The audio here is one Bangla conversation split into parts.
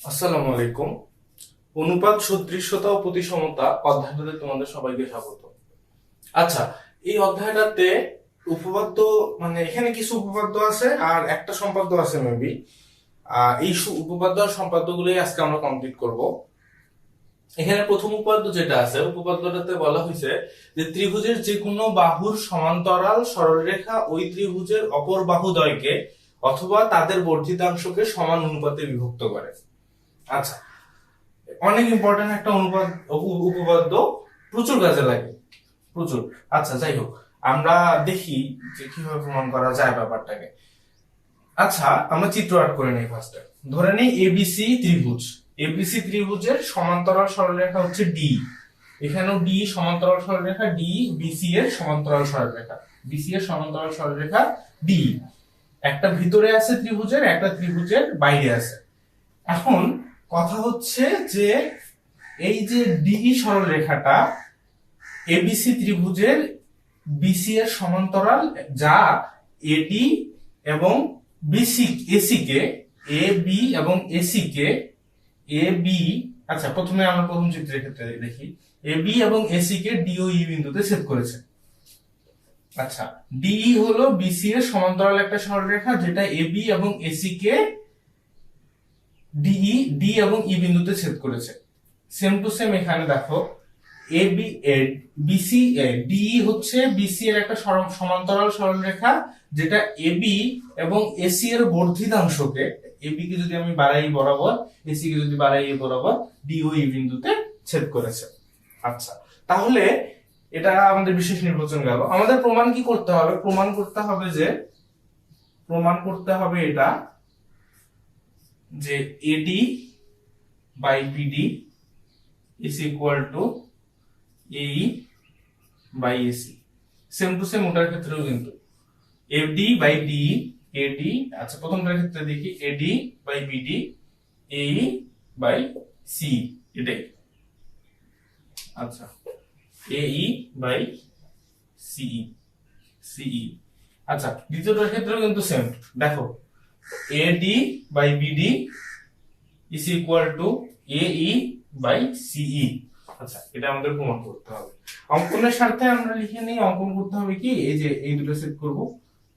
আসসালামু আলাইকুম। অনুপাত, সদৃশ্যতা ও প্রতিসমতা অধ্যায়টাতে তোমাদের সবাইকে স্বাগত। আচ্ছা, এই অধ্যায়টাতে উপপাদ্য, মানে এখানে কিছু উপপাদ্য আছে আর একটা সম্পাদ্য আছে মেবি। এই উপপাদ্য আর সম্পাদ্যগুলোই আজকে আমরা কমপ্লিট করব। এখানে প্রথম উপপাদ্য যেটা আছে, উপপাদ্যটাতে বলা হয়েছে যে ত্রিভুজের যে কোনো বাহুর সমান্তরাল সরলরেখা ওই ত্রিভুজের অপর বাহুদ্বয়কে অথবা তাদের বর্ধিতাংশকে সমান অনুপাতে বিভক্ত করে। আচ্ছা, অনেক ইম্পর্টেন্ট একটা উপপাদ্য, প্রচুর কাজে লাগে, প্রচুর। আচ্ছা, যাই হোক, আমরা দেখি যে কিভাবে প্রমাণ করা যায় ব্যাপারটাকে। আচ্ছা, আমরা চিত্র আর্ট করে নিই ফার্স্টে। ধরে নিই এবিসি ত্রিভুজ। এবিসি ত্রিভুজের সমান্তরাল সরলরেখা হচ্ছে ডি। এখানেও ডি সমান্তরাল সরলরেখা, ডি বিসি এর সমান্তরাল সরলরেখা, বিসি এর সমান্তরাল সরলরেখা ডি। একটা ভিতরে আছে ত্রিভুজের, একটা ত্রিভুজের বাইরে আছে। এখন কথা হচ্ছে যে এই যে ডিই সরলরেখাটা এবিসি ত্রিভুজের বিসি এর সমান্তরাল, যা এডি এবং BC AC K, A B এবং এসি কে, এ বি, আচ্ছা প্রথমে আমরা প্রথম চিত্রের ক্ষেত্রে দেখি, এ বি এবং এসি কে ডি ও ই বিন্দুতে ছেদ করেছে। আচ্ছা, ডিই হলো বিসি এর সমান্তরাল একটা সরলরেখা যেটা এ বি এবং এসি কে ডিই, ডি এবং ই বিন্দুতে ছেদ করেছে। সেম টু সেম এখানে দেখো, এ বি বিসি ডিই হচ্ছে বিসি এর একটা সমান্তরাল সরলরেখা যেটা এবি এবং এসি এর বর্ধিতাংশকে, এবি কে যদি আমি বাড়াই বরাবর, এসি কে যদি বাড়াই বরাবর, ডি ও ই বিন্দুতে ছেদ করেছে। আচ্ছা, তাহলে এটা আমাদের বিশেষ নির্বাচন গেল। আমাদের প্রমাণ কি করতে হবে? প্রমাণ করতে হবে এটা যে AD by BD is equal to AE by AC। Same to same ওটার ক্ষেত্রেও কিন্তু FD by DE, AD, আচ্ছা প্রথমটার ক্ষেত্রে দেখি AD by BD, AE by CE, এটাই। আচ্ছা, AE by CE, CE। আচ্ছা, দ্বিতীয়টার ক্ষেত্রেও কিন্তু সেম। দেখো, AD by BD is equal to AE by CE। আচ্ছা, এটা আমাদের প্রমাণ করতে হবে। অঙ্কনের স্বার্থে আমরা লিখে নিই, অঙ্কন করতে হবে কি, এই যে এই দুটো সেট করব,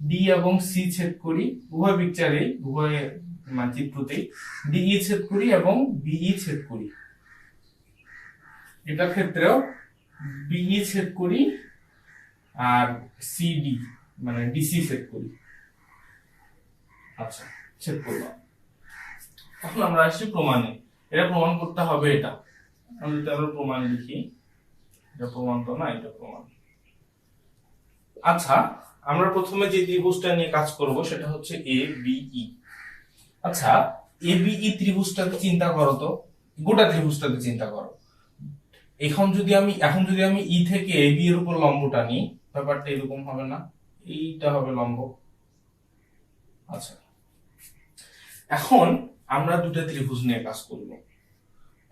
ডি এবং সি ছেদ করি উভয় পিকচারে, উভয় চিত্রতেই, ডিই ছেদ করি এবং বিই ছেদ করি। এটার ক্ষেত্রেও বিই ছেদ করি আর সিডি মানে ডিসি ছেদ করি। আচ্ছা, ছেদ করলাম। এখন আমরা আসছি প্রমাণে। এটা প্রমাণ করতে হবে, এটা আমরা প্রমাণ লিখি, এটা প্রমাণ তো না, এটা প্রমাণ। আচ্ছা, আমরা প্রথমে যে ত্রিভুজটা নিয়ে কাজ করব সেটা হচ্ছে এ বি ই। আচ্ছা, এ বি ই ত্রিভুজটাকে চিন্তা করো তো, গোটা ত্রিভুজটাকে চিন্তা করো। এখন যদি আমি ই থেকে এ বি এর উপর লম্ব টানি, ব্যাপারটা এরকম হবে না? এইটা হবে লম্ব। আচ্ছা, এখন আমরা দুটো ত্রিভুজ নিয়ে কাজ করব।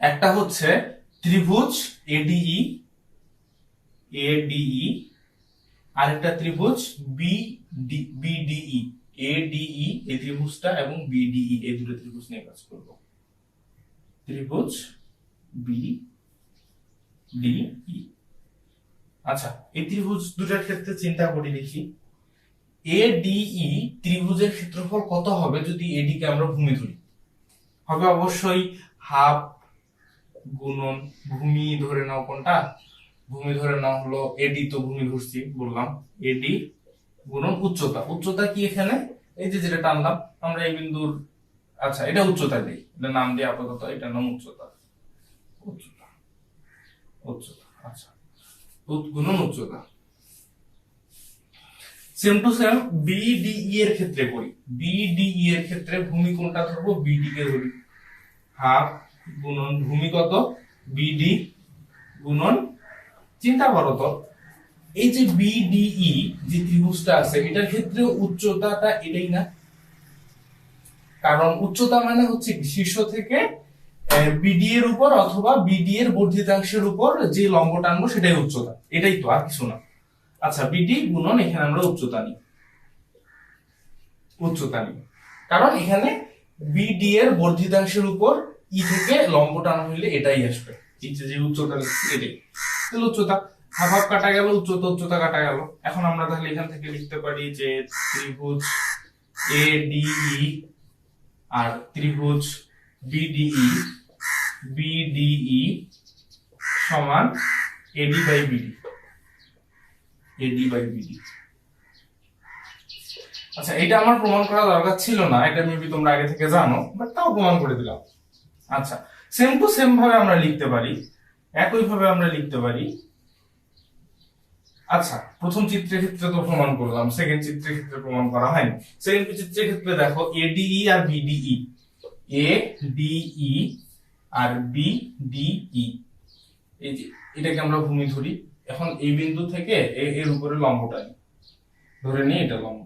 একটা হচ্ছে ত্রিভুজ এডিই, এডিই, আরেকটা ত্রিভুজ বিডিই, এডিই এই ত্রিভুজটা এবং বিডিই এই দুটো ত্রিভুজ নিয়ে কাজ করব। ত্রিভুজ বিডিই। আচ্ছা, এই ত্রিভুজ দুটার ক্ষেত্রে চিন্তা করি দেখি, এডিই ত্রিভুজের ক্ষেত্রফল কত হবে যদি এডি কে আমরা ভূমি ধরি? হবে অবশ্যই হাফ গুণন ভূমি ধরে নাও, কোনটা ভূমি ধরে নাও হলো এডি, তো ভূমি ধরছি বললাম, এডি গুণন উচ্চতা। উচ্চতা কি এখানে এই যে যেটা টানলাম আমরা এই বিন্দুর, আচ্ছা এটা উচ্চতা দেই, এটা নাম দিয়ে আপাতত, এটা নাম উচ্চতা, উচ্চতা, উচ্চতা। আচ্ছা, গুণন উচ্চতা। সেম টু সেম বিডিই এর ক্ষেত্রে করি। বিডিই এর ক্ষেত্রে ভূমি কোনটা ধরবো? বিডি কে ধরি। হাফ গুণন ভূমি কত? বিডি গুণন, চিন্তা করো তো, এই যে বিডিই যে ত্রিভুজটা আছে এটার ক্ষেত্রে উচ্চতাটা এটাই না? কারণ উচ্চতা মানে হচ্ছে শীর্ষ থেকে বিডি এর উপর অথবা বিডি এর বর্ধিতাংশের উপর যে লম্ব টানবো সেটাই উচ্চতা, এটাই তো, আর কিছু না। আচ্ছা, বিডি গুণন, এখানে আমরা উচ্চতা নিই, কারণ এখানে বিডি এর বর্ধিতাংশের উপর ই থেকে লম্ব টানা হইলে এটাই আসবে, এই যে উচ্চতা এটাই। তাহলে উচ্চতা হাফ হাফ কাটা গেল, উচ্চতা উচ্চতা কাটা গেল। এখন আমরা তাহলে এখান থেকে লিখতে পারি যে ত্রিভুজ এডিই আর ত্রিভুজ বিডিই, বিডিই সমান AD by BD, AD by BD. আচ্ছা, এটা আমার প্রমাণ করা দরকার ছিল না, এটা মেবি তোমরা আগে থেকে জানো, বাট তাও প্রমাণ করে দিলাম। আচ্ছা, সেম টু সেম ভাবে আমরা লিখতে পারি, একই ভাবে আমরা লিখতে পারি। আচ্ছা, প্রথম চিত্রের ক্ষেত্রে তো প্রমাণ করলাম, সেকেন্ড চিত্রের ক্ষেত্রে প্রমাণ করা হয়নি। সেকেন্ড চিত্রের ক্ষেত্রে দেখো এডিই আর বিডিই, এডিই আর বিডিই, এই যে এটাকে আমরা ভূমি ধরি। এখন এই বিন্দু থেকে এর উপরে লম্বটা নিই, ধরে নিই এটা লম্ব,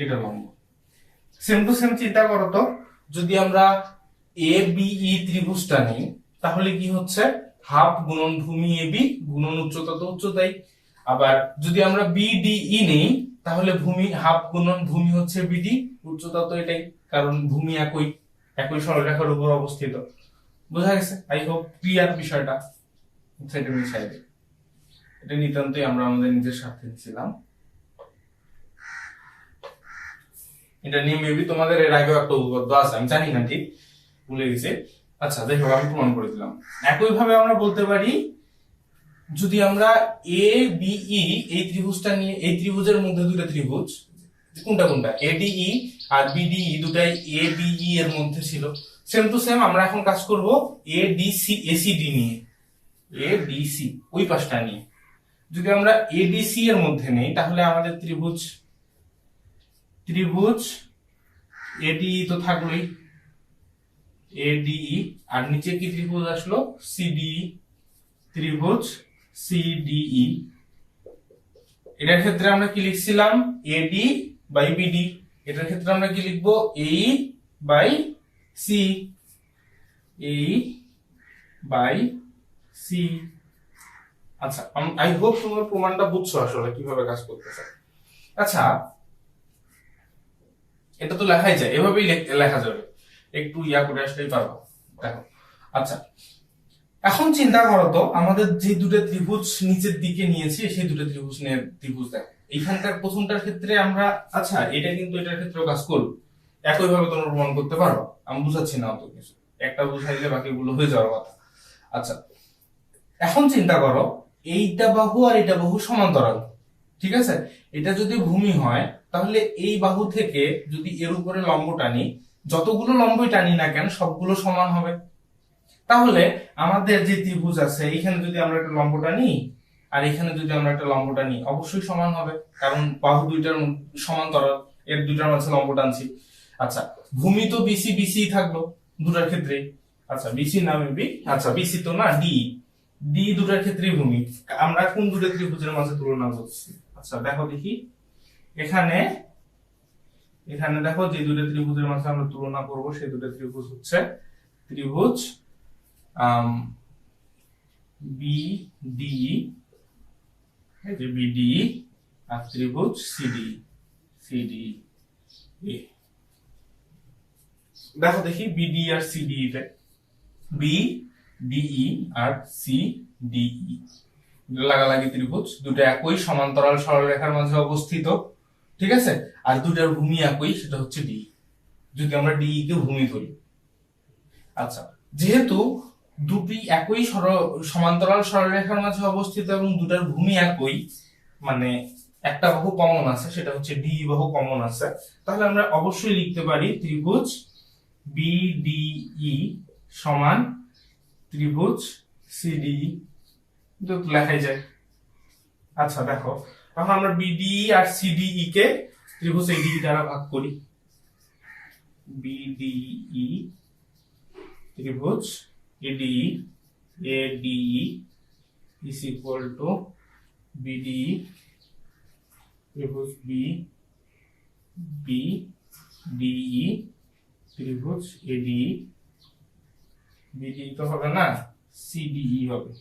এটা লম্ব। সেম টু সেম চিন্তা করো তো, যদি আমরা এ বিই ত্রিভুজটা নিই তাহলে কি হচ্ছে, হাফ গুণন ভূমি এবি গুণন উচ্চতা তো উচ্চতাই। আবার যদি আমরা বিডিই নেই তাহলে ভূমি হাফ গুণন ভূমি হচ্ছে বিডি, উচ্চতা তো এটাই, কারণ ভূমি একই, একই সরলরেখার উপর অবস্থিত। বোঝা গেছে? আই হোপ ক্লিয়ার বিষয়টা। সেটা মিশাই দেয়, এটা নিতান্তই আমরা আমাদের নিজের স্বার্থে ছিলাম। এটা নিয়ে মেবি তোমাদের এর আগেও একটা উপপাদ্য আছে, আমি জানি না, ঠিক ভুলে গেছি। আচ্ছা, দেখো আমি প্রমাণ করে দিলাম। একই ভাবে আমরা বলতে পারি, যদি আমরা এ বিই এই ত্রিভুজটা নিয়ে, এই ত্রিভুজের মধ্যে দুটো ত্রিভুজ, কোনটা কোনটা, এডিই আর বিডিই দুটাই এ বিই এর মধ্যে ছিল। সেম টু সেম আমরা এখন কাজ করব এডিসি এসিডি নিয়ে, এডিসি ওই পাশটা নিয়ে। যদি আমরা এডিসি এর মধ্যে নেই তাহলে আমাদের ত্রিভুজ, ত্রিভুজ এডিই তো থাকলোই, এডিই, আর নিচে কি ত্রিভুজ আসলো, সিডিই, ত্রিভুজ সিডিই। এটার ক্ষেত্রে আমরা কি লিখছিলাম, এডি বাই বিডি। এটার ক্ষেত্রে আমরা কি লিখবো, এই by C, AE by C. আচ্ছা, আই হোপ তোমার প্রমাণটা বুঝছো আসলে কিভাবে কাজ করতেছে। আচ্ছা, এটা তো লেখাই যায়, এভাবেই লেখা যাবে, একটু ইয়া করে আসলেই পারবো। দেখো, আচ্ছা এখন চিন্তা করো তো, আমাদের যে দুটো ত্রিভুজ নিচের দিকে নিয়েছি সেই দুটো ত্রিভুজ নিয়ে ত্রিভুজ দেখো, এইখানকার প্রথমটার ক্ষেত্রে আমরা, আচ্ছা এটা কিন্তু এটার ক্ষেত্রেও কাজ করবে, একই ভাবে তোমরা প্রমাণ করতে পারো, আমি বুঝাচ্ছি না অত কিছু, একটা বুঝাইলে বাকিগুলো হয়ে যাওয়ার কথা। আচ্ছা, এখন চিন্তা করো, এইটা বাহু আর এটা বাহু সমান্তরাল, ঠিক আছে? এটা যদি ভূমি হয় তাহলে এই বাহু থেকে যদি এর উপরে লম্ব টানি, যতগুলো লম্বই টানি না কেন সবগুলো সমান হবে। তাহলে আমাদের যে ত্রিভুজ আছে এখানে যদি আমরা একটা লম্ব টানি আর এখানে যদি আমরা একটা লম্ব টানি, অবশ্যই সমান হবে, কারণ বাহু দুইটার সমান্তরাল, এর দুইটার মাঝে লম্ব টানছি। আচ্ছা, ভূমি তো বিসি বিসি থাকলো দুটার ক্ষেত্রে। আচ্ছা, বিসি না মেবি, আচ্ছা বিসি তো না, ডি, ডি দুটার ক্ষেত্রেই ভূমি। আমরা কোন দুটো ত্রিভুজের মাঝে তুলনা করছি? আচ্ছা দেখো দেখি, এখানে, এখানে দেখো যে দুটো ত্রিভুজের মাঝে আমরা তুলনা করব সেই দুটো ত্রিভুজ হচ্ছে ত্রিভুজ বিডি, এই যে বিডি, আর ত্রিভুজ সিডি, সিডি। দেখো দেখি বিডি আর সিডি, তে বি ডিই আর সি ডিই লাগালাগি ত্রিভুজ, দুটো একই সমান্তরাল সরলরেখার মাঝে অবস্থিত, ঠিক আছে? আর দুটার ভূমি একই, সেটা হচ্ছে ডি, যদি আমরা ডিই কে ভূমি ধরি। আচ্ছা, যেহেতু দুটি একই সমান্তরাল সরলরেখার মাঝে অবস্থিত এবং দুটার ভূমি একই, মানে একটা বাহু কমন আছে, সেটা হচ্ছে ডি বাহু কমন আছে, তাহলে আমরা অবশ্যই লিখতে পারি ত্রিভুজ বিডিই সমান ত্রিভুজ সিডিই, তো লেখাই যায়। আচ্ছা দেখো, এখন আমরা বিডিই আর সিডিই কে ত্রিভুজ এডিই দ্বারা ভাগ করি, বিডিই ত্রিভুজ ADE, ADE is equal to বিডিই ত্রিভুজ বি, বিডিই ত্রিভুজ এডিই, বিডিই তো হবে না, সিডিই হবে,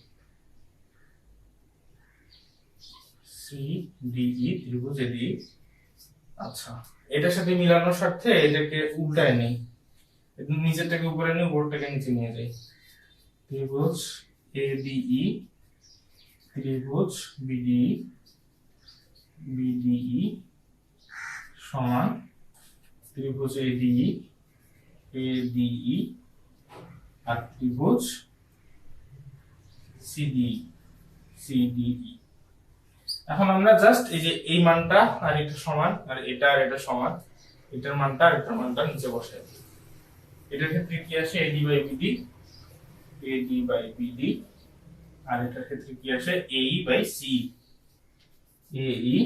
সিডিই ত্রিভুজ এডিই। আচ্ছা, এটার সাথে মিলানোর স্বার্থে এটাকে উল্টায় নেই, নিচেরটাকে উপরে নিয়ে উপরটাকে নিচে নিয়ে যাই। ত্রিভুজ এডিই, ত্রিভুজ বিডিই, বিডিই সমান ত্রিভুজ এডিই, এডিই আর ত্রিভুজ সিডিই, সিডিই। এখন আমরা জাস্ট এই যে এই মানটা আর এটা সমান, আর এটা আর এটা সমান, এটার মানটা আর এটার মানটা নিচে বসাই দিই। এটার ক্ষেত্রে কি আসে AD by BD, AD by BD, আর এটার ক্ষেত্রে কি আসে AE by C, AE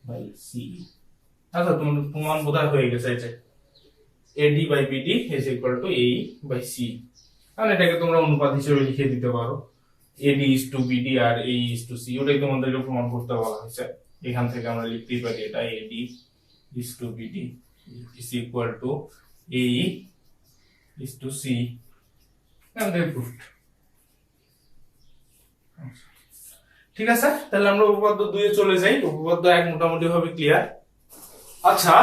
by C. আচ্ছা তোমাদের প্রমাণ বোধহয় হয়ে গেছে, এই যে AD by BD is equal to AE by C. কারণ এটাকে তোমরা অনুপাত হিসেবে লিখে দিতে পারো, এডি ইজ টু বিডি আর এই ইজ টু সি, ওটাই তোমাদেরকে প্রমাণ করতে বলা হয়েছে। এখান থেকে আমরা লিখতেই পারি এটা AD is to BD is equal to AE is to C, ঠিক আছে। তাহলে আমরা উপপাদ্য 2 এ চলে যাই। উপপাদ্য 1 মোটামুটি ভাবে ক্লিয়ার। আচ্ছা,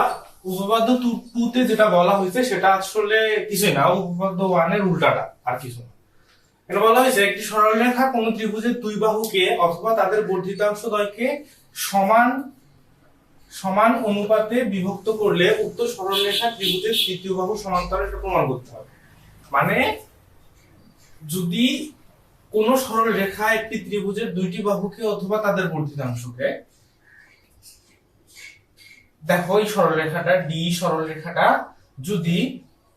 উপপাদ্য 2 তে যেটা বলা হয়েছে সেটা আসলে কিছুই না, উপপাদ্য 1 এর উল্টাটা, আর কিছু না। এটা বলা হয়েছে একটি সরলরেখা কোন ত্রিভুজের দুই বাহুকে অথবা তাদের বর্ধিতাংশ দ্বয়কে সমান সমান অনুপাতে বিভক্ত করলে উক্ত সরলরেখা ত্রিভুজের তৃতীয় বাহু সমান্তরাল, এটা প্রমাণ করতে হবে। মানে যদি কোন সরল রেখা একটি ত্রিভুজের দুইটি বাহুকে অথবা তাদের বর্ধিতাংশকে, দেখো এই সরলরেখাটা ডি সরলরেখাটা যদি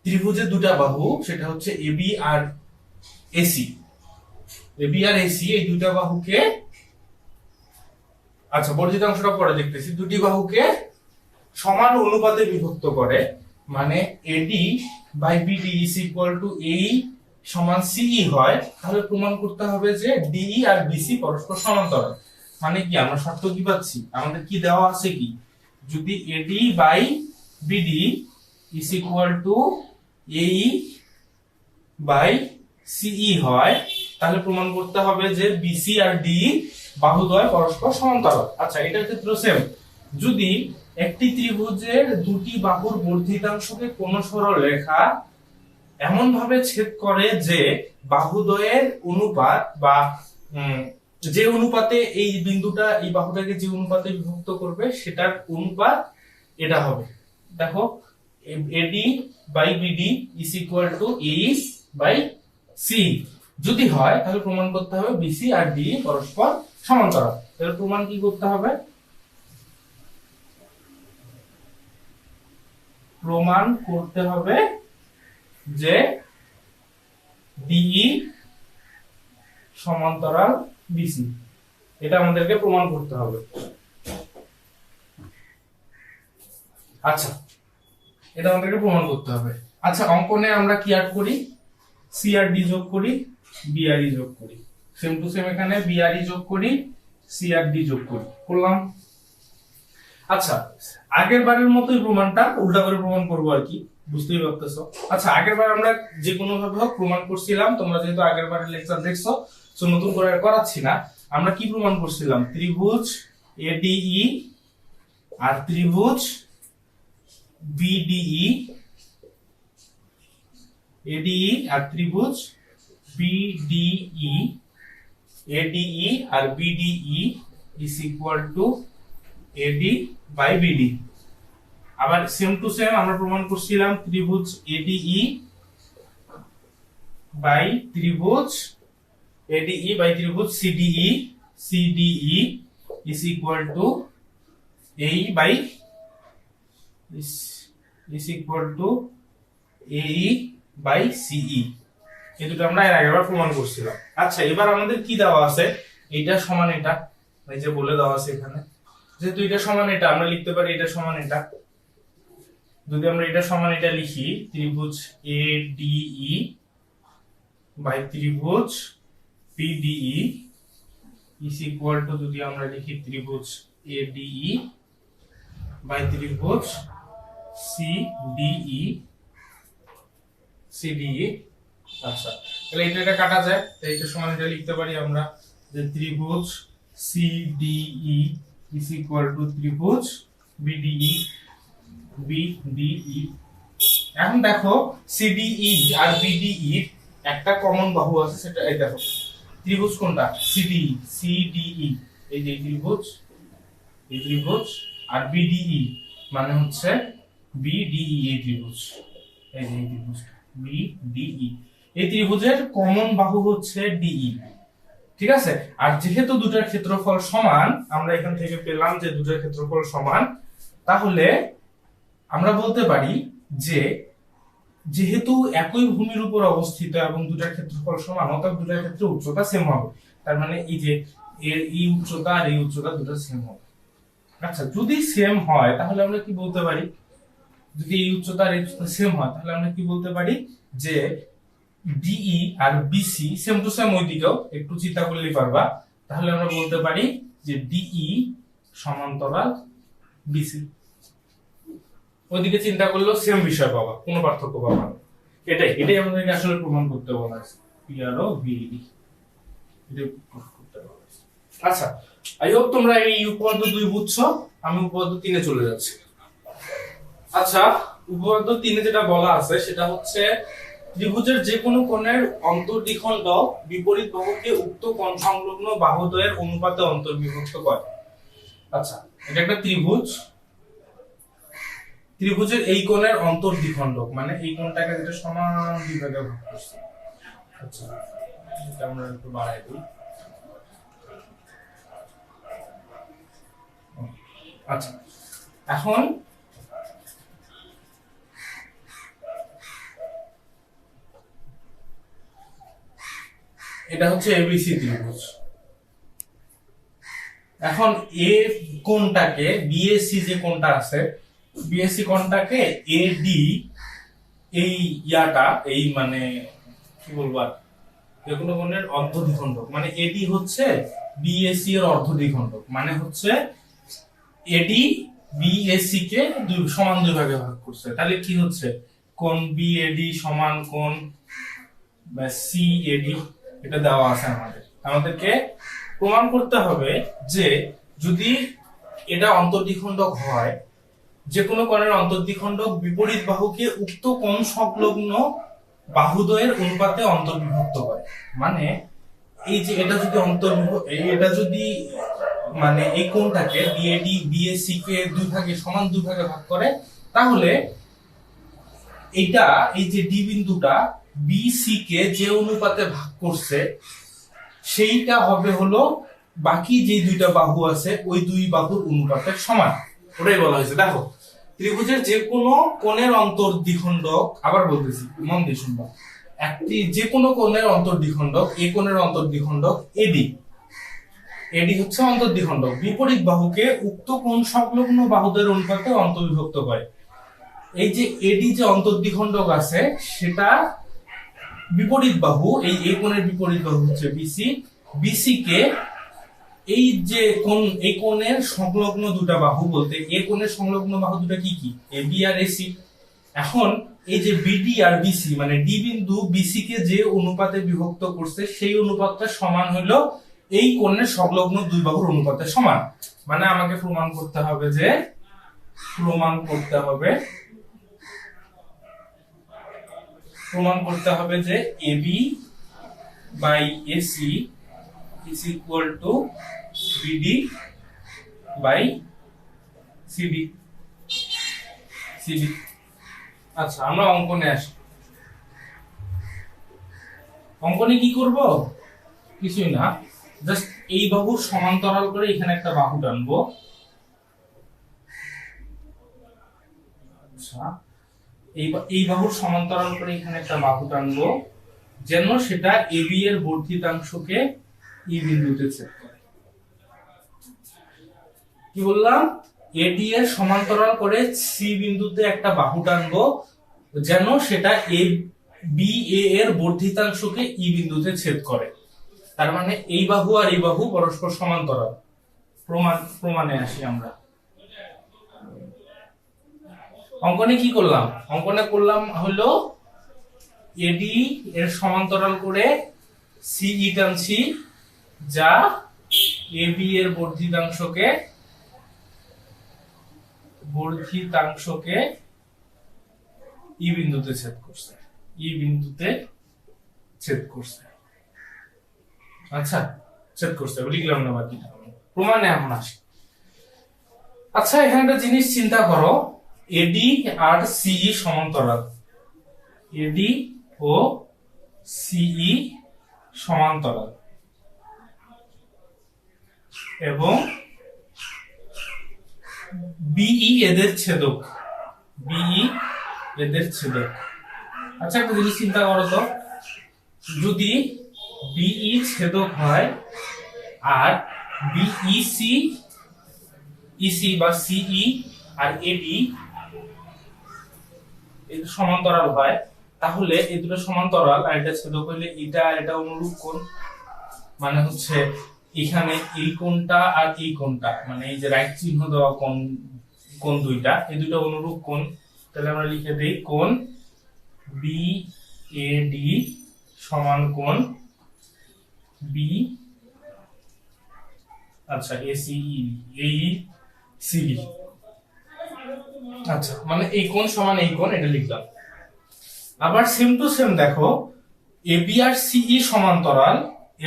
ত্রিভুজের দুটা বাহু, সেটা হচ্ছে এবি আর এসি, এবি আর এসি এই দুটা বাহুকে, আচ্ছা বর্ধিতাংশটা পরে দেখতেছি, দুটি বাহুকে সমান অনুপাতে বিভক্ত করে, মানে AD by BD is equal to AE সমান সিই হয়, তাহলে প্রমাণ করতে হবে যে ডিই আর বিসি পরস্পর সমান্তরাল। মানে কি আমরা শর্ত কি পাচ্ছি, আমাদের কি দেওয়া আছে, কি যদি AD by BD is equal to AE by CE হয়, তাহলে প্রমাণ করতে হবে যে বিসি আর ডি বাহুদ্বয় পরস্পর সমান্তরাল। আচ্ছা এটার ক্ষেত্রে সেম, যদি একটি ত্রিভুজের দুটি বাহুর বর্ধিতাংশকে কোন সরল রেখা এমন ভাবে ছেদ করে যে বাহুদ্বয়ের অনুপাত বা যে অনুপাতে এই বিন্দুটা এই বাহুটাকে যে অনুপাতে বিভক্ত করবে সেটার অনুপাত এটা হবে। দেখো AD by BD is equal to AE by C যদি হয়, তাহলে প্রমাণ করতে হবে বিসি আর ডি পরস্পর সমান্তরাল। তাহলে প্রমাণ কি করতে হবে, প্রমাণ করতে হবে যে ডিই সমান্তরাল বিসি, এটা আমাদেরকে প্রমাণ করতে হবে। আচ্ছা এটা আমাদেরকে প্রমাণ করতে হবে। আচ্ছা অঙ্কনে আমরা কি অ্যাড করি, সি আর ডি যোগ করি, বি আর ই যোগ করি, সেম টু সেম এখানে বি আর ই যোগ করি, সি আর ডি যোগ করি, করলাম। আচ্ছা আগের বারের মতোই প্রমাণটা উল্টা করে প্রমাণ করবো আর কি, বুঝতেই পারতেছো। আচ্ছা আগের বার আমরা যে কোনো ভাবে হোক প্রমাণ করছিলাম, তোমরা যেহেতু আগের বারের লেকচার দেখছো তো নতুন করে করাচ্ছি না। আমরা কি প্রমাণ করছিলাম, ত্রিভুজ এডিই আর ত্রিভুজ বিডিই, এডিই আর ত্রিভুজ বিডিই, এডিই আর BDE is equal to AD by BD. আবার সেম টু সেম আমরা প্রমাণ করছিলাম ত্রিভুজ এডিই বাই ত্রিভুজ এডিই বাই ত্রিভুজ CDE, CDE is equal to AE by is equal to AE by CE. এই দুটো আমরা এর আগেরবার প্রমাণ করছিলাম। আচ্ছা এবার আমাদের কি দেওয়া আছে, এটা সমান এটা, এই যে বলে দেওয়া আছে এখানে, যেহেতু এটা সমান এটা আমরা লিখতে পারি এটা সমান এটা। যদি আমরা এটা সমান এটা লিখি, ত্রিভুজ এডিই বাই ত্রিভুজ বিডিই ইজ ইকুয়াল টু, যদি আমরা লিখি ত্রিভুজ এডিই বাই ত্রিভুজ সিডিই, সিডিই। আচ্ছা তাহলে এটা কাটা যায়, তাই এটা সমান এটা লিখতে পারি আমরা যে ত্রিভুজ সিডিই is equal to ত্রিভুজ বিডিই, বিডিই এখন দেখো সিডিই আর বিডিই একটা কমন বাহু আছে, সেটা এই দেখো ত্রিভুজ কোনটা, সিডিই, সিডিই এই যে ত্রিভুজ, এই ত্রিভুজ, আর বিডিই মানে হচ্ছে বিডিই এই ত্রিভুজ, এই যে ত্রিভুজ বিডিই, এই ত্রিভুজের কমন বাহু হচ্ছে ডিই। ঠিক আছে, আর যেহেতু দুটার ক্ষেত্রফল সমান, আমরা এখান থেকে পেলাম যে দুটার ক্ষেত্রফল সমান, তাহলে আমরা বলতে পারি যে যেহেতু একই ভূমির উপর অবস্থিত এবং দুটার ক্ষেত্রফল সমান, অর্থাৎ দুটার ক্ষেত্রে উচ্চতা সেম হবে। তার মানে এই যে এর এই উচ্চতা আর এই উচ্চতা দুটো সেম হবে। আচ্ছা, যদি সেম হয় তাহলে আমরা কি বলতে পারি, যদি এই উচ্চতা আর এই উচ্চতা সেম হয় তাহলে আমরা কি বলতে পারি যে ডিই আর বিসি সেম টু সেম, ওইদিকেও একটু চিন্তা করলেই পারবা, তাহলে আমরা বলতে পারি যে ডিই সমান্তরাল বিসি। ওইদিকে চিন্তা করলেও সেম বিষয় পাবা, কোনো পার্থক্য পাবা না। এটাই আমাদেরকে আসলে প্রমাণ করতে বলা আছে, পি আর ও বিডি, এটা করতে বলা আছে। আচ্ছা, আই হোপ তোমরা এই উপপাদ্য 2 বুঝছো। আমি উপপাদ্য 3 এ চলে যাচ্ছি। আচ্ছা, উপপাদ্য 3 এ যেটা বলা আছে সেটা হচ্ছে ত্রিভুজের যে কোনো কোণের অন্তর্দ্বিখণ্ড বিপরীত বাহুকে উক্ত কোণ সংলগ্ন বাহুদ্বয়ের অনুপাতে অন্তর্বিভক্ত করে। আচ্ছা, এটা একটা ত্রিভুজ, ত্রিভুজের এই কোণের অন্তর্দ্বিখণ্ডক মানে এই কোণটাকে যেটা সমান দুই ভাগে ভাগ করছে। আচ্ছা, এটা আমরা একটু বাড়াই দিই। আচ্ছা, এখন এটা হচ্ছে এবিসি ত্রিভুজ। এখন এ কোণটাকে বিএসসি যে কোণটা আছে, বিএসসি কোণটাকে এডি এই ইয়াটা এই মানে কি বলবো আর যে কোনো কোণের অর্ধদ্বিখণ্ডক, মানে এডি হচ্ছে বিএসসি এর অর্ধদ্বিখণ্ডক, মানে হচ্ছে এডি বিএসসি কে সমান দুই ভাগে ভাগ করছে। তাহলে কি হচ্ছে, কোণ বিএডি সমান কোণ সিএডি, এটা দেওয়া আছে আমাদেরকে প্রমাণ করতে হবে যে যদি এটা অন্তর্দ্বিখণ্ডক হয়, যে কোনো কোণের অন্তর্দ্বিখণ্ডক বিপরীত বাহুকে উক্ত কোণ সংলগ্ন বাহুদ্বয়ের অনুপাতে অন্তর্বিভক্ত করে। মানে এই যে এটা যদি এটা যদি মানে এই কোণটাকে বিএডি বিএসসি কে সমান দুই ভাগে ভাগ করে, তাহলে এটা এই যে ডি বিন্দুটা বিসি কে যে অনুপাতে ভাগ করছে সেইটা হবে হলো বাকি যে দুইটা বাহু আছে ওই দুই বাহুর অনুপাতের সমান, ওটাই বলা হয়েছে। দেখো, ত্রিভুজের যে কোনো কোণের অন্তর্দ্বিখণ্ডক, আবার বলতেছি মন দিয়ে শুনবা, একটি যে কোনো কোণের অন্তর্দ্বিখণ্ডক, এই কোণের অন্তর্দ্বিখণ্ডক এডি, এডি হচ্ছে অন্তর্দ্বিখণ্ডক বিপরীত বাহুকে উক্ত কোণ সংলগ্ন বাহুদের অনুপাতে অন্তর্বিভক্ত করে। এই যে এডি যে অন্তর্দ্বিখণ্ডক আছে সেটা বিপরীত বাহু, এই কোণের বিপরীত বাহু হচ্ছে বিসি, বিসি কে এই যে কোণ, এই কোণের সংলগ্ন দুটো বাহু বলতে এই কোণের সংলগ্ন বাহু দুটো কি কি, এবি আর এসি। এখন এই যে বিডি আর বিসি মানে ডি বিন্দু বিসি কে যে অনুপাতে বিভক্ত করছে সেই অনুপাতটা সমান হলো এই কোণের সংলগ্ন দুই বাহুর অনুপাতের সমান। মানে আমাকে প্রমাণ করতে হবে যে AB by AC is equal to BD by CD। আচ্ছা, আমরা অঙ্কনে আসি। অঙ্কনে কি করব, কিছুই না, জাস্ট এই বাহুর সমান্তরাল করে এখানে একটা বাহু টানবো। আচ্ছা, এই বাহুর সমান্তরাল করে এখানে একটা বাহু টানবো যেন সেটা এবি এর বর্ধিতাংশকে ই বিন্দুতে ছেদ করে। কি বললাম, এডি এর সমান্তরাল করে সি বিন্দুতে একটা বাহু টানবো যেন সেটা এ বি এর বর্ধিতাংশকে ই বিন্দুতে ছেদ করে। তার মানে এই বাহু আর এই বাহু পরস্পর সমান্তরাল। প্রমাণে আসি আমরা। অঙ্কনে কি করলাম, অঙ্কনে করলাম হলো এডি এর সমান্তরাল করে সিই টানছি যা এবি এর বর্ধিতাংশকে ই বিন্দুতে ছেদ করছে, ই বিন্দুতে ছেদ করছে। আচ্ছা, ছেদ করছে লিখলাম না, বাকি প্রমাণে এখন আসি। আচ্ছা, এখানে একটা জিনিস চিন্তা করো, এডি আর সিই সমান্তরাল, এডি ও সিই সমান্তরাল এবং বিই এদের ছেদক, বিই এদের ছেদক। আচ্ছা, একটা জিনিস চিন্তা করো তো, যদি বিই ছেদক হয় আর বিইসি, ইসি বা সিই আর এবি এটা সমান্তরাল হয়, তাহলে এই দুটো সমান্তরাল আর এটা ছেদক হইলে এটা আর এটা অনুরূপ কোণ, মানে হচ্ছে এখানে এই কোণটা আর এই কোণটা, মানে এই যে রাইট চিহ্ন দেওয়া কোণ, কোণ দুইটা, এই দুটো অনুরূপ কোণ। তাহলে আমরা লিখে দেই কোণ বিএডি সমান কোণ বি, আচ্ছা এসিই, এইসিডি। আচ্ছা, মানে এই কোণ সমান এই কোণ, এটা লিখলাম। আবার সেম টু সেম দেখো, এবি আর সিই সমান্তরাল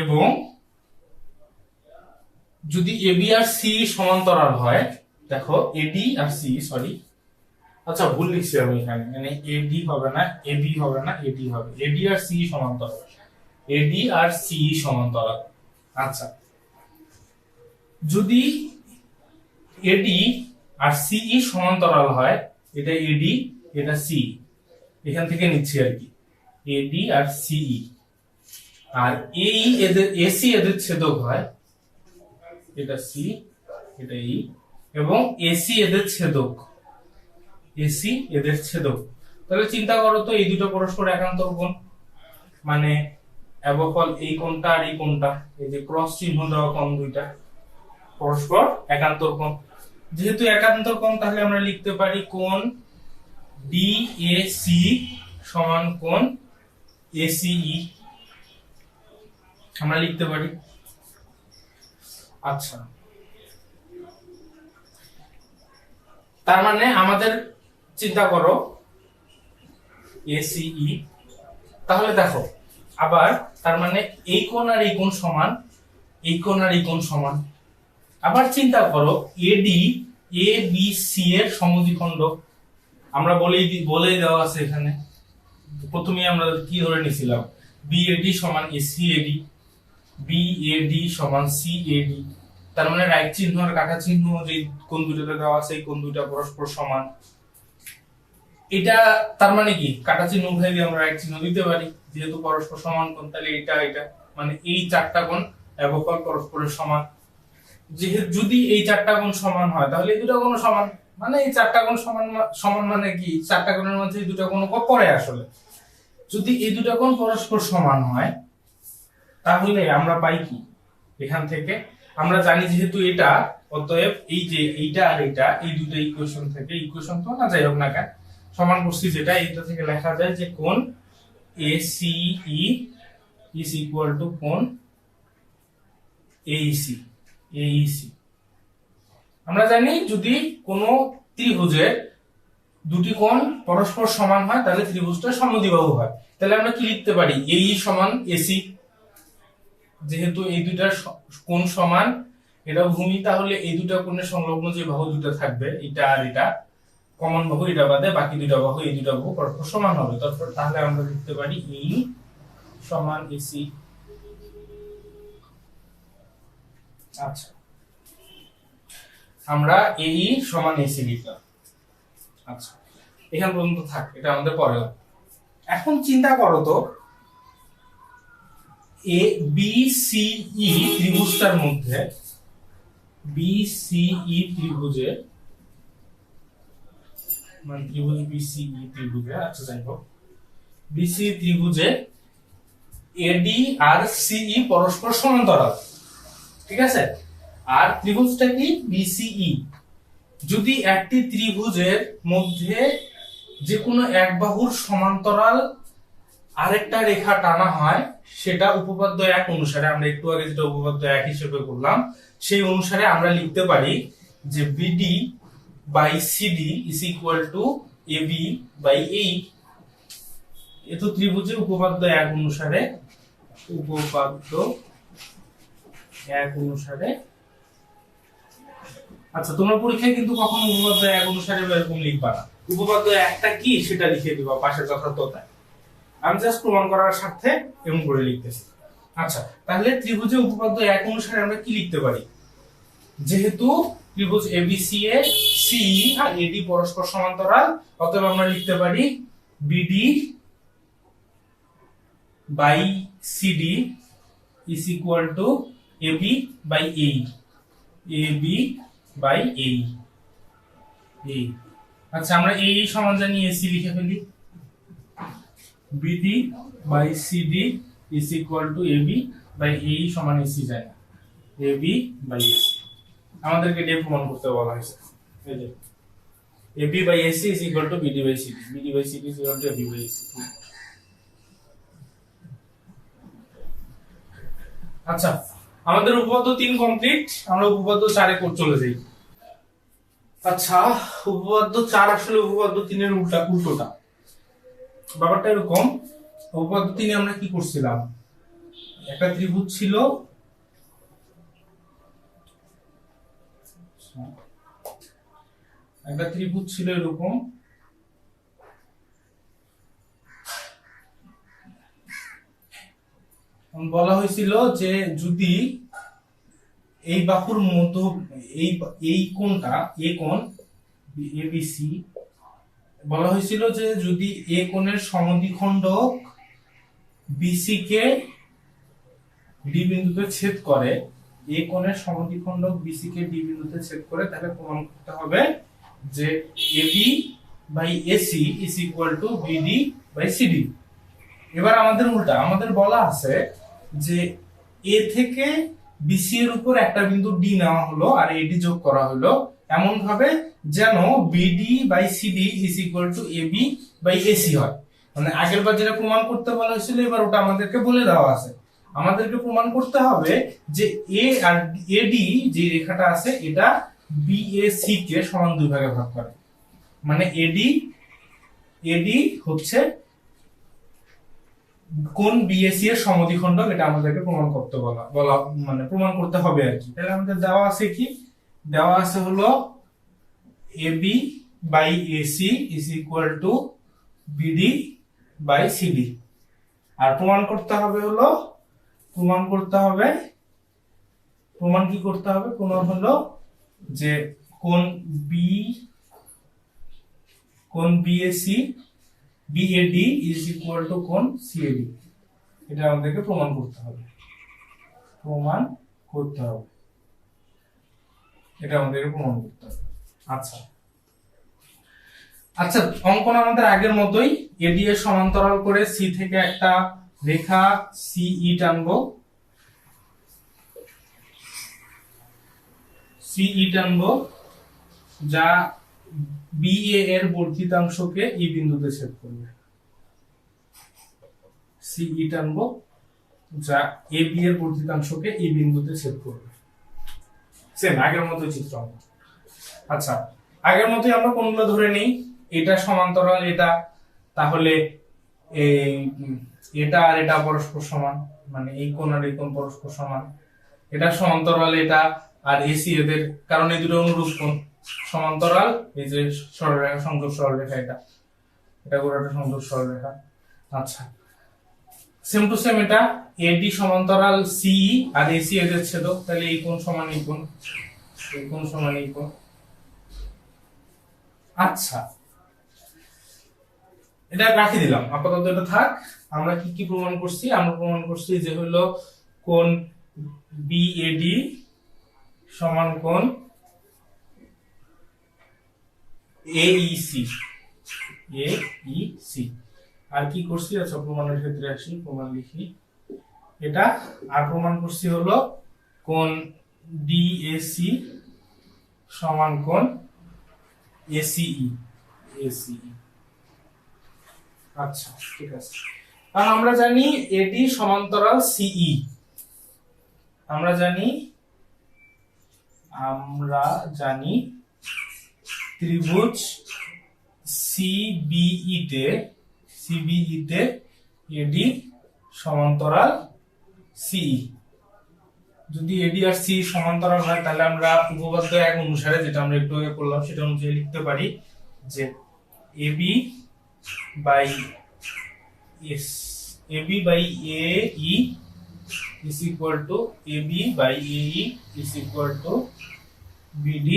এবং যদি এবি আর সিই সমান্তরাল হয়, দেখো এডি আর সিই, সরি আচ্ছা ভুল লিখছি আমি এখানে, মানে এডি হবে না, এবি হবে না, এডি হবে, এডি আর সিই সমান্তরাল, এডি আর সিই সমান্তরাল। আচ্ছা, যদি এডি আর সিই সমান্তরাল হয়, এটা এডি এটা সি, এখান থেকে নিচ্ছি আর কি, এডি আর সিই, আর এই এদের এসি এদের ছেদক হয়, এটা সি এটা ই, এবং এসি এদের ছেদক, এসি এদের ছেদক। তাহলে চিন্তা করো তো, এই দুটো পরস্পর একান্তর কোণ, মানে অবফল এই কোণটা আর এই কোণটা, এই যে ক্রস চিহ্ন দেওয়া কোণ দুইটা পরস্পর একান্তর কোণ। যেহেতু একান্তর কোণ, তাহলে আমরা লিখতে পারি কোণ ডিএসি সমান কোণ এসিই, আমরা লিখতে পারি। আচ্ছা, তার মানে আমাদের চিন্তা করো এসিই, তাহলে দেখো আবার, তার মানে এই কোণ আর এই কোণ সমান, এই কোণ আর এই কোণ সমান। আবার চিন্তা করো এডি এ বি সি এর সমদ্বিখণ্ড, আমরা বলেই দেওয়া আছে এখানে, প্রথমে আমরা কি ধরে নিছিলাম, বিএডি সমান এসিএডি, বিএডি সমান সিএডি, তার মানে রাইট চিহ্ন আর কাটা চিহ্ন যে কোণ দুটোতে দেওয়া আছে, এই কোণ দুটো পরস্পর সমান। এটা তার মানে কি, কাটা চিহ্ন উঠাই দিয়ে আমরা রাইট চিহ্ন দিতে পারি, যেহেতু পরস্পর সমান কোণ, তাহলে এটা এটা মানে এই চারটা কোণ অবকল পরস্পরের সমান। যেহেতু যদি এই চারটা কোণ সমান হয়, তাহলে এই দুটো কোণ সমান, মানে এই চারটা কোণ সমান, সমান মানে কি, চারটা কোণের মধ্যে এই দুটো কোণ পরে আসলে, যদি এই দুটো কোণ পরস্পর সমান হয়, তাহলে আমরা পাই কি, এখান থেকে আমরা জানি যেহেতু এটা, অতএব এই যে এইটা আর এটা, এই দুটো ইকুয়েশন থেকে, ইকুয়েশন তো না যাই হোক না কেন, সমান করছি যেটা, এইটা থেকে লেখা যায় যে কোণ ACE is equal to কোণ AEC, AEC। আমরা জানি যদি কোনো ত্রিভুজের দুটি কোণ পরস্পর সমান হয়, তাহলে ত্রিভুজটা সমদ্বিবাহু হয়। তাহলে আমরা কি লিখতে পারি, AE সমান AC, যেহেতু এই দুইটার কোণ সমান, এটা ভূমি, তাহলে এই দুটা কোণের সংলগ্ন যে বাহু দুটো থাকবে, এটা আর এটা কমন বাহু, এটা বাদে বাকি দুইটা বাহু, এই দুইটা বাহু পরস্পর সমান হবে। তারপর তাহলে আমরা লিখতে পারি এই সমান এসি। আচ্ছা, আমরা এই সমান এসি লিখলাম। আচ্ছা, এখান পর্যন্ত থাক, এটা আমাদের পরে। এখন চিন্তা করো তো, এ বি সি ই ত্রিভুজটার মধ্যে, বি সি ই ত্রিভুজে, মানে ত্রিভুজ বিসিই ত্রিভুজে, আচ্ছা যাই হোক, বিসি ত্রিভুজে এডি আর সিই পরস্পর সমান্তরাল, ঠিক আছে, আর ত্রিভুজটা কি বিসিই। যদি একটি ত্রিভুজের মধ্যে যে কোনো এক বাহুর সমান্তরাল আরেকটা রেখা টানা হয়, সেটা উপপাদ্য এক অনুসারে, আমরা একটু আগে যেটা উপপাদ্য এক হিসেবে করলাম, সেই অনুসারে আমরা লিখতে পারি যে BD by CD is equal to AB by AE এ তো ত্রিভুজে উপপাদ্য 1 অনুসারে, উপপাদ্য 1 অনুসারে। আচ্ছা, তোমরা পরীক্ষায় কিন্তু কখনো উপপাদ্য 1 অনুসারে এরকম লিখবা না, উপপাদ্য 1টা কি সেটা লিখে দিবা পাশের যথার্থতায়। আমি জাস্ট প্রমাণ করার স্বার্থে এমন করে লিখতেছি। আচ্ছা, তাহলে ত্রিভুজে উপপাদ্য 1 অনুসারে আমরা কি লিখতে পারি? যেহেতু ত্রিভুজ এবিসি এ সি আর এডি পরস্পর সমান্তরাল, অতএব আমরা লিখতে পারি BD by CD is equal to AB by AE, AB by AE. আচ্ছা, আমরা এই সমান জানি এসি লিখে ফেলি, BD by CD is equal to AB by AE সমান এসি জানি, এবি বাই এসি। আমাদেরকে এটা প্রমাণ করতে বলা হয়েছে, এই যে AB by AC is equal to BD by CD, BD by CD is equal to AB by AC. আচ্ছা, আমাদের উপপাদ্য 3 কমপ্লিট, আমরা উপপাদ্য 4 এ চলে যাই। আচ্ছা, উপপাদ্য 4 আসলে উপপাদ্য 3 এর উল্টোটা। ব্যাপারটা এরকম, উপপাদ্য 3 এ আমরা কি করছিলাম? একটা ত্রিভুজ ছিল, এরকম, বলা হয়েছিল যে যদি এই বাহুর মধ্য, এই কোণটা, এ কোণ এবিসি, বলা হয়েছিল যে যদি এ কোণের সমদ্বিখণ্ডক বিসি কে ডি বিন্দুতে ছেদ করে, এ কোণের সমদ্বিখণ্ডক বিসি কে ডি বিন্দুতে ছেদ করে, তাহলে প্রমাণ করতে হবে যে AB by AC is equal to BD by CD. এবার আমাদের উল্টা, আমাদের বলা আছে যে এ থেকে বিসি এর উপর একটা বিন্দু ডি নেওয়া হলো আর এডি যোগ করা হলো এমন ভাবে যেন BD by CD is equal to AB by AC হয়। মানে আগের বার যেটা প্রমাণ করতে বলা হয়েছিল, এবার ওটা আমাদেরকে বলে দেওয়া আছে। আমাদেরকে প্রমাণ করতে হবে যে এ আর এডি যে রেখাটা আছে এটা বিএসি কে সমান 2 ভাগে ভাগ করে। মানে এডি হচ্ছে কোন বিএসি এর সমদ্বিখণ্ডক, এটা আমাদেরকে প্রমাণ করতে মানে প্রমাণ করতে হবে আর কি। তাহলে আমাদের দেওয়া আছে কি? দেওয়া আছে হলো AB by AC is equal to BD by CD. আর প্রমাণ করতে হবে হলো, প্রমাণ কি করতে হবে? প্রমাণ হলো যে কোন BAC BAD is equal two কোন সিএডি, এটা আমাদেরকে প্রমাণ করতে হবে, এটা আমাদেরকে প্রমাণ করতে হবে। আচ্ছা আচ্ছা, অঙ্কন আমাদের আগের মতোই, এডি এর সমান্তরাল করে সি থেকে একটা রেখা সিই টানবো, যা বিএ এর বর্ধিতাংশকে ই বিন্দুতে ছেদ করবে। সিই টানবো যা এ বি এর বর্ধিতাংশকে ই বিন্দুতে ছেদ করবে। সেম আগের মতোই চিত্র। আচ্ছা, আগের মতোই আমরা কোণগুলো ধরে নেই। এটা সমান্তরাল এটা, তাহলে এটা আর এটা পরস্পর সমান, মানে এই কোণ আর এই কোণ পরস্পর সমান। এটা সমান্তরাল এটা আর এসি এদের, কারণ এই দুটো অনুরূপ কোণ সমান্তরাল। এই যে সরলরেখা, সংযোগ সরলরেখা, এটা গোটাটা সংযোগ সরলরেখা। আচ্ছা, সেম টু সেম এটা এডি সমান্তরাল সিই আর এসি এদের ছেদক, তাহলে এই কোণ সমান এই কোণ, এই কোণ সমান এই কোণ। আচ্ছা, এটা রাখি দিলাম, আপাতত এটা থাক। আমরা কি কি প্রমাণ করছি? আমরা প্রমাণ করছি যে হলো কোণ বিএডি সমান কোণ এইসি, আর কি করছি? আচ্ছা, প্রমাণের ক্ষেত্রে আসি, প্রমাণ লিখি এটা। আর প্রমাণ করছি হলো কোণ ডিএসি সমান কোণ এসিই। আচ্ছা, ঠিক আছে। কারণ আমরা জানি এডি সমান্তরাল সিই, আমরা জানি ত্রিভুজ সিবিই সিবিই তে এডি সমান্তরাল সিই। যদি এডি আর সি সমান্তরাল হয় তাহলে আমরা উপপাদ্য 1 অনুসারে, যেটা আমরা একটু আগে করলাম, সেটা অনুযায়ী লিখতে পারি যে AB by AE is equal to AB by AE is equal to BD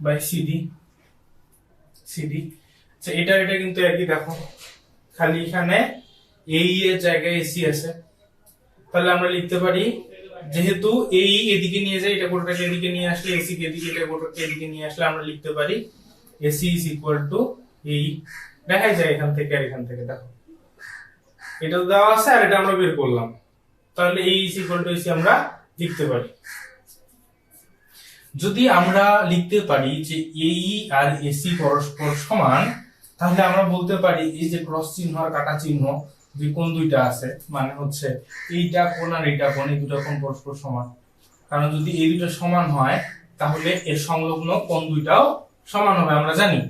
by CD। আচ্ছা, এটা কিন্তু একই। দেখো খালি এখানে AE এর জায়গায় AC আছে, তাহলে আমরা লিখতে পারি যেহেতু AE এদিকে নিয়ে যায়, এটা গোটাটাকে এদিকে নিয়ে আসলে, AC কে এদিকে, এটা গোটাটাকে এদিকে নিয়ে আসলে আমরা লিখতে পারি AC is equal to AE। দেখা যায় এখান থেকে আর এখান থেকে, দেখো এটা দেওয়া আছে আর এটা আমরা বের করলাম, তাহলে AE is equal to AC আমরা লিখতে পারি। যদি আমরা লিখতে পারি যে AE আর AC পরস্পর সমান, তাহলে আমরা বলতে পারি এই যে ক্রস চিহ্ন আর কাটা চিহ্ন যে কোণ দুইটা আছে, মানে হচ্ছে এইটা কোণ আর এইটা কোণ, এই দুটো কোণ পরস্পর সমান। কারণ যদি এই দুটো সমান হয় তাহলে এর সংলগ্ন কোণ দুইটাও সমান হবে, আমরা জানি।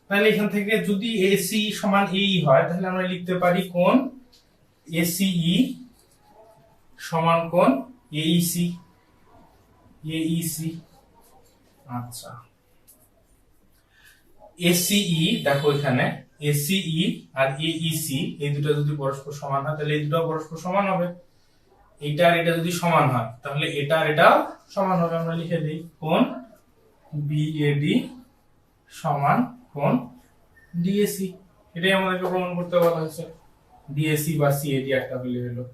তাহলে এখান থেকে যদি AC সমান AE হয়, তাহলে আমরা লিখতে পারি কোণ ACE সমান কোণ AEC। আচ্ছা, ACE দেখো এখানে ACE আর AEC এই দুটো যদি পরস্পর সমান হয় তাহলে এই দুটো পরস্পর সমান হবে। এটা আর এটা যদি সমান হয় তাহলে এটা আর এটা সমান হবে। আমরা লিখে দেই কোণ BAD সমান কোণ DAC। এটাই আমাদেরকে প্রমাণ করতে বলা হয়েছে। DAC বা CAD একটা হলে হলো,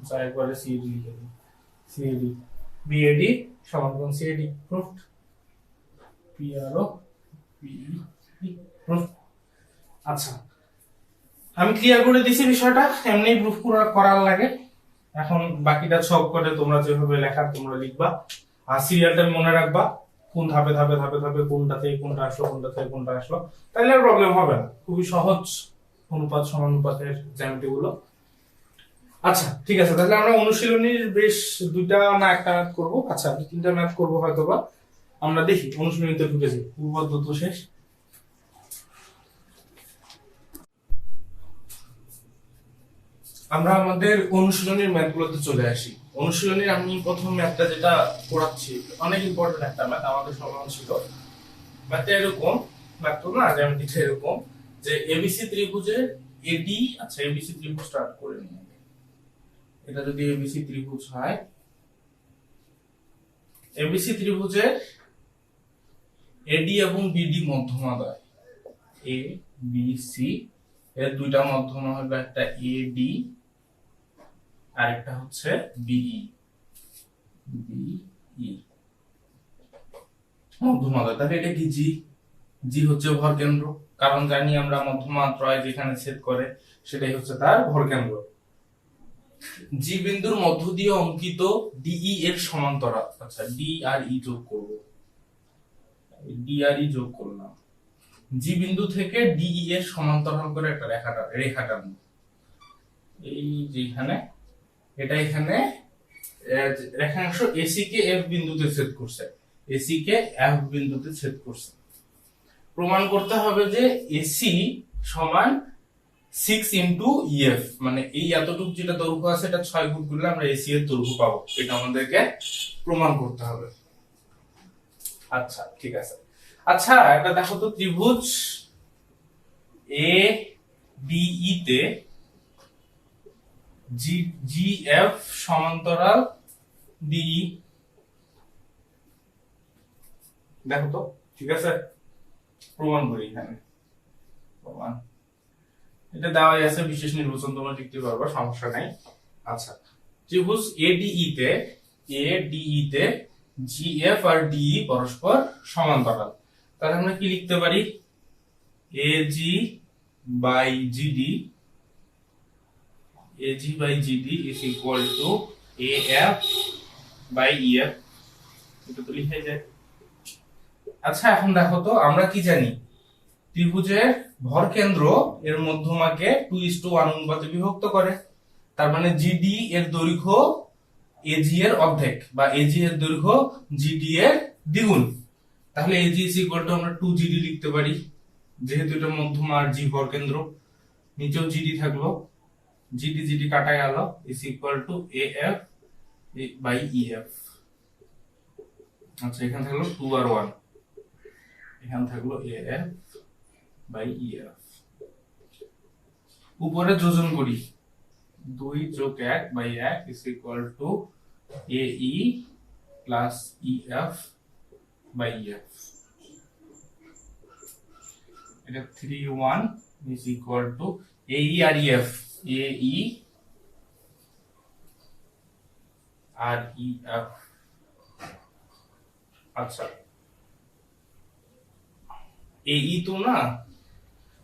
যাই করে CAD লিখে দিই। CAD BAD সমান কোণ CAD, proofed. PRO PE proof. আচ্ছা, আমি ক্লিয়ার করে দিছি বিষয়টা, এমনি প্রুফ করার লাগে। এখন বাকিটা সব করে তোমরা যেভাবে লেখা তোমরা লিখবা, আর সিরিয়ালটা মনে রাখবা, কোন ধাপে ধাপে ধাপে ধাপে কোনটা থেকে কোনটা আসলো, কোনটা থেকে কোনটা আসলো, তাহলে আর প্রবলেম হবে না। খুবই সহজ অনুপাত সমানুপাতের জ্যামিতি গুলো। আচ্ছা ঠিক আছে, তাহলে আমরা অনুশীলনীর বেশ দুইটা না একটা ম্যাথ করবো। আচ্ছা, তিনটা ম্যাথ করবো হয়তোবা। আমরা দেখি অনুশীলনীতে ঢুকেছি, উপপাদ্য তো শেষ। আমরা আমাদের অনুশীলনীর ম্যাথগুলোতে চলে আসি। অনুশীলনীর আমি প্রথম ম্যাথটা যেটা করাচ্ছি, অনেক ইম্পর্টেন্ট একটা ম্যাথ, আমাদের সমাধান ছিল। ম্যাথটা এরকম, ম্যাথ তো না, জ্যামিতিটা এরকম যে এবিসি ত্রিভুজের এডি, আচ্ছা এবিসি ত্রিভুজ স্টার্ট করে নিই। এটা যদি এবিসি ত্রিভুজ হয়, এবিসি ত্রিভুজের এডি এবং বিডি মধ্যমাদ্বয়, এ বি সি এর দুইটা মধ্যমা হবে, একটা এডি আর একটা হচ্ছে বিই। মধ্যমাদ্বয়, তাহলে এটা কি জি? জি হচ্ছে ভর কেন্দ্র, কারণ জানি আমরা মধ্যমা ত্রয় যেখানে ছেদ করে সেটাই হচ্ছে তার ভর কেন্দ্র। জি বিন্দুর মধ্য দিয়ে অঙ্কিত ডিই এর সমান্তরাল, আচ্ছা ডি আর ই যোগ করব, ডি আর ই যোগ করলাম। জি বিন্দু থেকে ডিই এর সমান্তরাল করে একটা রেখা টানব। এই যেখানে এটা এখানে রেখাংশ এসি কে এফ বিন্দুতে ছেদ করছে, এসি কে এফ বিন্দুতে ছেদ করছে। প্রমাণ করতে হবে যে এসি সমান 6 ইনটু ইএফ, মানে এই এতটুকু যেটা দৈর্ঘ্য আছে এটা 6 গুণ করলে আমরা এসি এর দৈর্ঘ্য পাবো। এটা আমাদেরকে প্রমাণ করতে হবে। আচ্ছা ঠিক আছে। আচ্ছা এটা দেখো তো, ত্রিভুজ এ ডিই তে জিএফ সমান্তরাল ডিই, দেখো তো ঠিক আছে। প্রমাণ করি এখানে, প্রমাণ এটা দেওয়াই আছে, বিশেষ নির্বাচন তোমরা লিখতে পারবা, সমস্যা নাই। আচ্ছা, ত্রিভুজ এডিই তে জিএফ আর ডিই পরস্পর সমান্তরাল, তাহলে আমরা কি লিখতে পারি? AG by GD is equal to AF by EF, এটা তো লিখে যায়। আচ্ছা এখন দেখো তো, আমরা কি জানি ত্রিভুজের ভর কেন্দ্র এর মধ্যমাকে 2:1 অনুপাতে বিভক্ত করে। তার মানে জিডি এর দৈর্ঘ্য এজি এর অর্ধেক, বা এজি এর দৈর্ঘ্য জিডি এর দ্বিগুণ। তাহলে এজি ইজ ইকুয়াল টু আমরা 2 জিডি লিখতে পারি, যেহেতু এটা মধ্যমা আর জি ভর কেন্দ্র। নিচেও জিডি থাকলো, জিডি জিডি কাটা গেল, is equal to A F by E F. আচ্ছা এখানে থাকলো 2 আর 1, এখানে থাকলো A F by E F. উপরে যোজন করি, 2 যোগ 1 by 1 is equal to A E plus E F by E F. এটা 3 1 is equal to A E আর ই এফ, এ ই আর ই এফ। আচ্ছা এ ই তো না,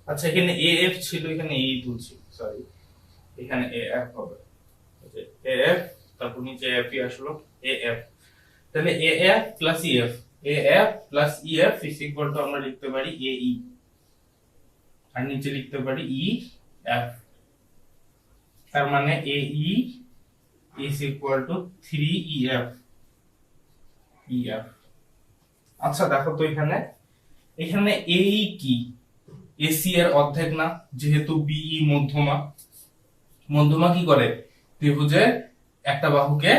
আচ্ছা এখানে এ এফ ছিল, এখানে এ ই তুলছি, সরি এখানে এ এফ হবে, এ এফ তারপর নিচে এফ ই আসলো, এ এফ। তাহলে A F plus E F, A F plus E F is equal two আমরা লিখতে পারি এ ই, আর নিচে লিখতে পারি ই এফ। তার মানে A E is equal to 3 E F, E F. আচ্ছা দেখো তো এখানে, এখানে এ ই কি, এসি এর অর্ধেক না, যেহেতু বিই মধ্যমা, মধ্যমা কি করে ত্রিভুজে একটা বাহুকে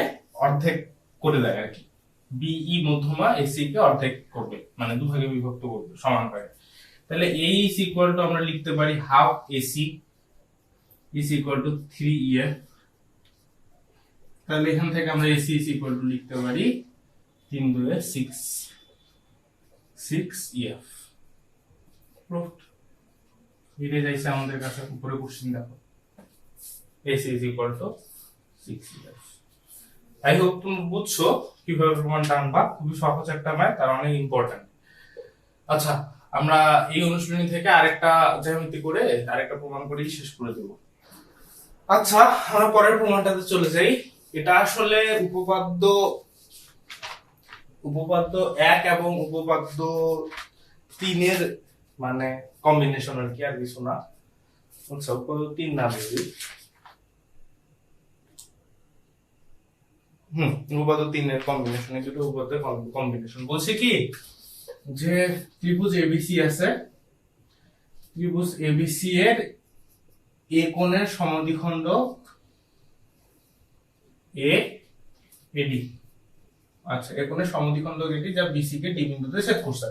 অর্ধেক করে দেয় আর কি। বিই মধ্যমা এসি কে অর্ধেক করবে, মানে দুভাগে বিভক্ত করবে সমান ভাগে। তাহলে এ ইজ ইকুয়াল টু আমরা লিখতে পারি half AC is equal to 3 EF. তাহলে এখান থেকে আমরা এসি ইজ ইকুয়াল টু লিখতে পারি 3 2 6, 6 ইএফ। প্রুফড। এটা যাইছে আমাদের কাছে উপরে কোশ্চেন দেখো, AC is equal two 6 EF. I hope তুমি বুঝছো কিভাবে প্রমাণটা আনবা, খুবই সহজ একটা ম্যাথ আর অনেক ইম্পর্টেন্ট। আচ্ছা আমরা এই অনুশীলনী থেকে আরেকটা জ্যামিতি করে আরেকটা প্রমাণ করেই শেষ করে দেব। আচ্ছা আমরা পরের প্রমাণটাতে চলে যাই। এটা আসলে উপপাদ্য 1 এবং উপপাদ্য 3 এর মানে কম্বিনেশন আর কি, আর কিছু না। আচ্ছা উপপাদ্য 3 না বেবি, উপপাদ্য 3 এর কম্বিনেশন, এই দুটো উপপাদ্যের কম্বিনেশন। বলছে কি যে ত্রিভুজ এবিসি আছে, ত্রিভুজ এবিসি এর এ কোণের সমদ্বিখণ্ডক এ এডি। আচ্ছা এ কোণের সমদ্বিখণ্ডক এডি যা বিসি কে ডি বিন্দুতে ছেদ করছে,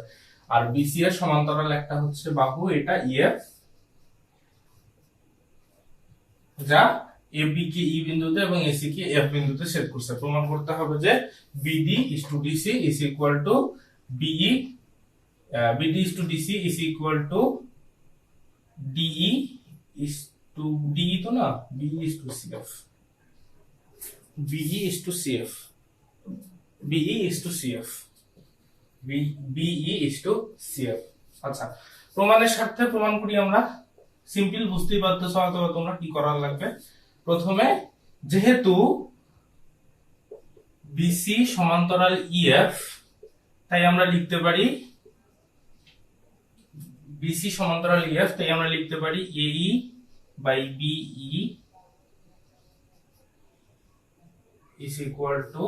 আর বিসি এর সমান্তরাল একটা হচ্ছে বাহু, এটা ইএফ, যা এবি কে ই বিন্দুতে এবং এসি কে এফ বিন্দুতে ছেদ করছে। প্রমাণ করতে হবে যে BD is to DC is equal to BE, BD is to DC is equal to DE is to DE তো না, BE is to CF, BE is to CF, BE is to CF, BE is to CF. আচ্ছা প্রমাণের স্বার্থে প্রমাণ করি আমরা, সিম্পল বুঝতেই পারতেছো হয়তো তোমরা কি করার লাগবে। প্রথমে যেহেতু বিসি সমান্তরাল ইএফ, তাই আমরা লিখতে পারি বিসি সমান্তরাল ইএফ, তাই আমরা লিখতে পারি AE by BE is equal to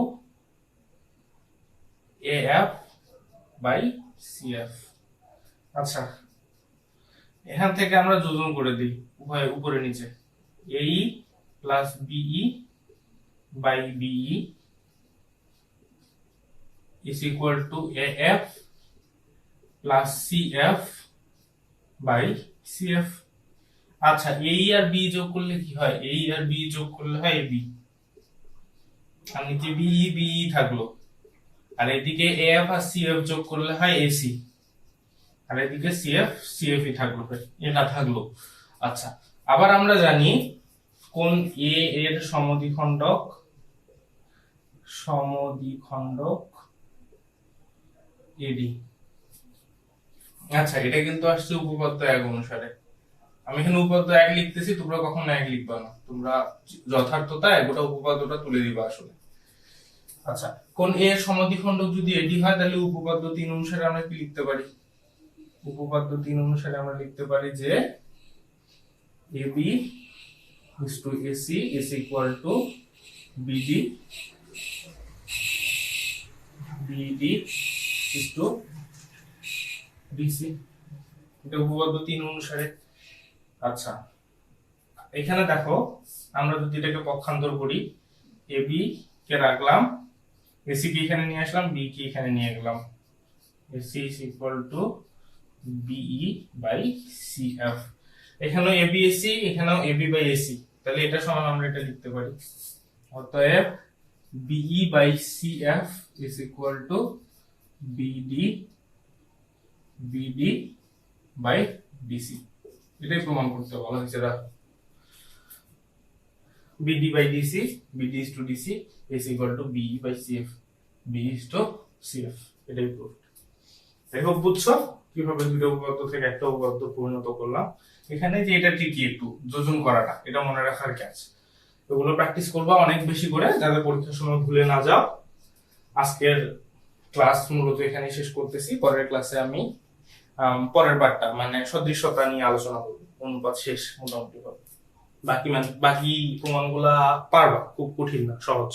AF by CF. আচ্ছা এখান থেকে আমরা যোজন করে দিই উভয় উপরে নিচে, AE plus BE by BE is equal to AF plus CF by CF. আচ্ছা এই আর বি যোগ করলে কি হয়, এই আর বি যোগ করলে হয় এবি, আর নিচে বিই বিই থাকলো, আর এদিকে এএফ আর সিএফ যোগ করলে হয় এসি, আর এদিকে সিএফ সিএফ ই থাকলো, এটা থাকলো। আচ্ছা আবার আমরা জানি কোণ এ এর সমদ্বিখণ্ডক এডি। আচ্ছা এটা কিন্তু আসছে উপপাদ্য 1 অনুসারে। আমি এখানে উপপাদ্য 1 লিখতেছি, তোমরা কখনো 1 লিখবা না, তোমরা যথার্থতায় গোটা উপপাদ্যটা তুলে দিবা আসলে। আচ্ছা কোণ এ এর সমদ্বিখণ্ডক যদি এডি হয়, তাহলে উপপাদ্য 3 অনুসারে আমরা কি লিখতে পারি, উপপাদ্য 3 অনুসারে আমরা লিখতে পারি যে AB is to AC is equal to BD, BD is to DC, এটা উপপাদ্য 3 অনুসারে। আচ্ছা এখানে দেখো আমরা যদি এটাকে পক্ষান্তর করি, এ বি কে রাখলাম, এসি কে এখানে নিয়ে আসলাম, বি কে এখানে নিয়ে গেলাম, AC is equal to BE by CF. এখানেও এবি এসি, এখানেও এবি বাই এসি, তাহলে এটা সমান আমরা এটা লিখতে পারি, অতএব BE by CF is equal to BD BD by DC. এটাই প্রমাণ করতে বলা হয়েছে। BD by DC, BD is to DC is equal to BE by CF, B is to CF, এটাই প্রুফ। I hope বুঝছো কিভাবে দুটো উপপাদ্য থেকে একটা উপপাদ্য পরিণত করলাম। এখানে যে এটা ঠিকই একটু যোজন করাটা, এটা মনে রাখার কাজ, এগুলো প্র্যাকটিস করবা অনেক বেশি করে, যাতে পরীক্ষার সময় ভুলে না যাও। আজকের ক্লাস মূলত এখানে শেষ করতেছি। পরের ক্লাসে আমি পরের পার্টটা মানে সদৃশ্যতা নিয়ে আলোচনা করব। অনুপাত শেষ মোটামুটি হবে। বাকি প্রমাণগুলা পারবা, খুব কঠিন না, সহজ।